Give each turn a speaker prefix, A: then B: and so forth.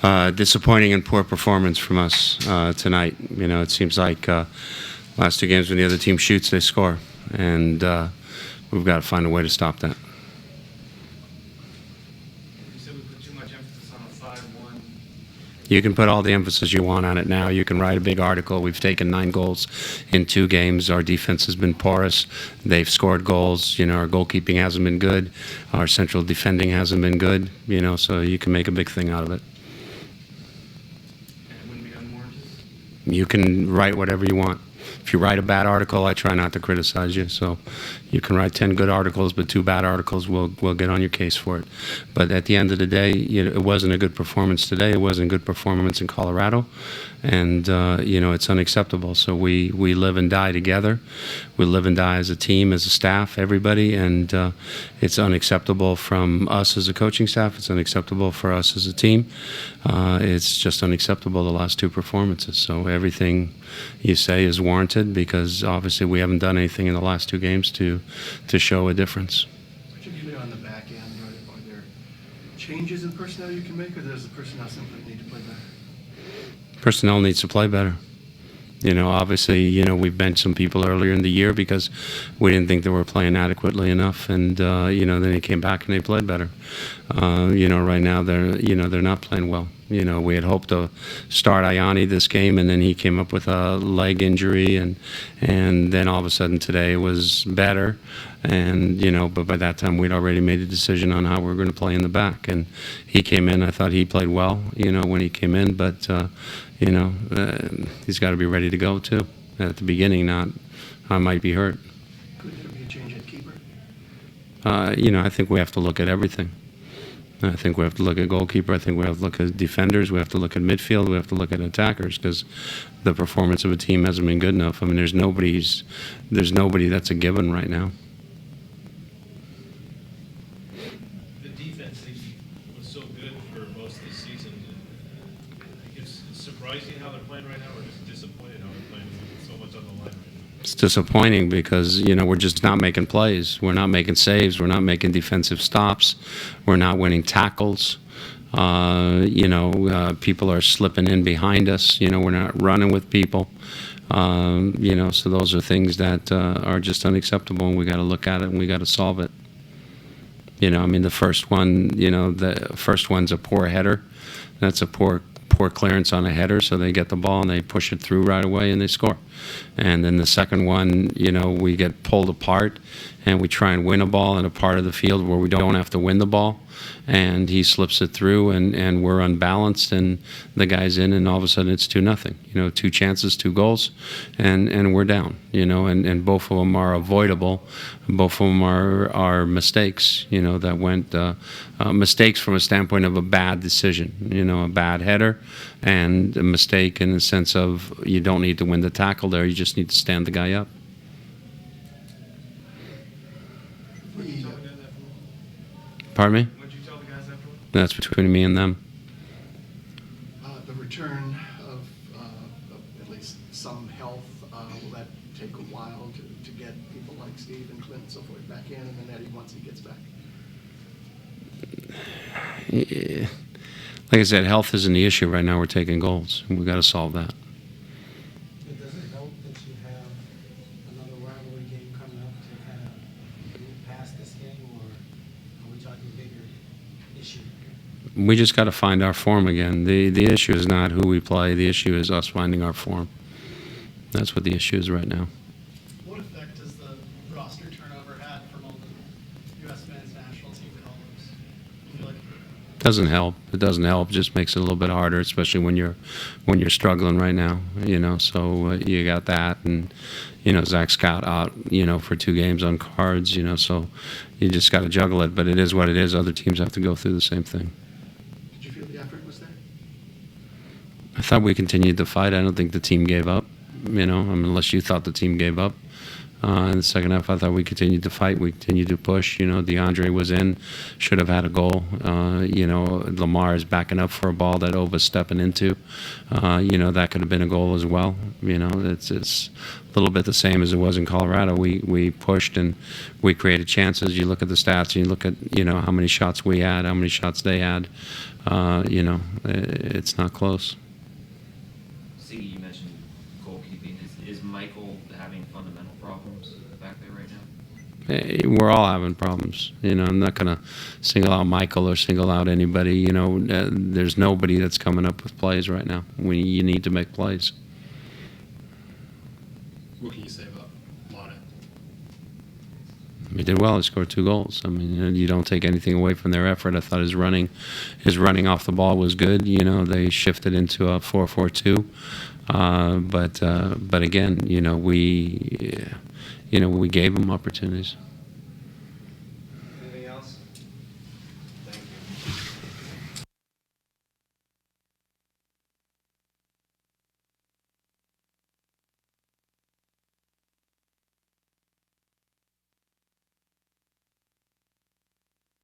A: Disappointing and poor performance from us tonight. You know, it seems like last two games when the other team shoots, they score, and we've got to find a way to stop that.
B: You said we put too much emphasis on a 5-1.
A: You can put all the emphasis you want on it now. You can write a big article. We've taken 9 goals in 2 games. Our defense has been porous. They've scored goals. You know, our goalkeeping hasn't been good. Our central defending hasn't been good. You know, so you can make a big thing out of it. You can write whatever you want. If you write a bad article, I try not to criticize you. So you can write 10 good articles, but 2 bad articles, we'll get on your case for it. But at the end of the day, you know, it wasn't a good performance today. It wasn't a good performance in Colorado. And, you know, it's unacceptable. So we live and die together. We live and die as a team, as a staff, everybody. And it's unacceptable from us as a coaching staff. It's unacceptable for us as a team. It's just unacceptable, the last 2 performances. So everything you say is warranted because obviously we haven't done anything in the last 2 games to show a difference.
C: Particularly on the back end, are there changes in personnel you can make, or does the personnel simply need to play better?
A: Personnel needs to play better. You know, obviously, you know, we benched some people earlier in the year because we didn't think they were playing adequately enough, and you know, then they came back and they played better. You know, right now they're not playing well. You know, we had hoped to start Ayani this game, and then he came up with a leg injury, and then all of a sudden today was better, and you know, but by that time we'd already made a decision on how we were going to play in the back, and he came in. I thought he played well, you know, when he came in, but you know, he's got to be ready to go too. At the beginning, not I might be hurt.
C: Could there be a change at keeper?
A: You know, I think we have to look at everything. I think we have to look at goalkeeper. I think we have to look at defenders. We have to look at midfield. We have to look at attackers because the performance of a team hasn't been good enough. I mean, there's nobody that's a given right now.
B: The defense was so good for most of the season. It's surprising how they're playing right now, or just disappointed how they're playing with so much on the line right now?
A: It's disappointing because, you know, we're just not making plays. We're not making saves. We're not making defensive stops. We're not winning tackles. You know, people are slipping in behind us. You know, we're not running with people. You know, so those are things that are just unacceptable, and we got to look at it and we got to solve it. You know, I mean, the first one, you know, the first one's a poor header. That's a poor clearance on a header, so they get the ball and they push it through right away and they score. And then the second one, you know, we get pulled apart and we try and win a ball in a part of the field where we don't have to win the ball, and he slips it through and we're unbalanced and the guy's in, and all of a sudden it's 2-0. You know, 2 chances, 2 goals, and we're down. You know, and both of them are avoidable. Both of them are mistakes. You know, that went mistakes from a standpoint of a bad decision. You know, a bad header and a mistake in the sense of you don't need to win the tackle there. You just need to stand the guy up. Pardon me?
B: What did you tell the guys afterwards?
A: That's between me and them.
C: The return of at least some health, will that take a while to get people like Steve and Clint and so forth back in, and then Eddie once he gets back?
A: Yeah. Like I said, health isn't the issue right now. We're taking goals. We've got to solve that.
D: Does it help that you have another rivalry game coming up to kind of move past this game, or are we talking bigger issue?
A: We just got to find our form again. The issue is not who we play. The issue is us finding our form. That's what the issue is right now.
E: What effect has the roster turnover had from all the U.S. men's national team call-ups? Do you feel like
A: Doesn't help. It doesn't help. It just makes it a little bit harder, especially when you're struggling right now. You know, so you got that, and you know, Zach Scott out, you know, for 2 games on cards. You know, so you just got to juggle it. But it is what it is. Other teams have to go through the same thing.
C: Did you feel the effort was there?
A: I thought we continued to fight. I don't think the team gave up. You know, I mean, unless you thought the team gave up. In the second half, I thought we continued to fight. We continued to push. You know, DeAndre was in, should have had a goal. You know, Lamar is backing up for a ball that Ova's stepping into. You know, that could have been a goal as well. You know, it's little bit the same as it was in Colorado. We pushed and we created chances. You look at the stats, and you look at, you know, how many shots we had, how many shots they had. You know, it's not close.
F: Sigi, you mentioned goalkeeping. Is Michael having fundamental problems back there right now?
A: We're all having problems. You know, I'm not going to single out Michael or single out anybody. You know, there's nobody that's coming up with plays right now. You need to make plays.
G: What can you say about Lana?
A: He did well. He scored 2 goals. I mean, you don't take anything away from their effort. I thought his running off the ball was good. You know, they shifted into a 4-4-2. But again, you know, we gave them opportunities.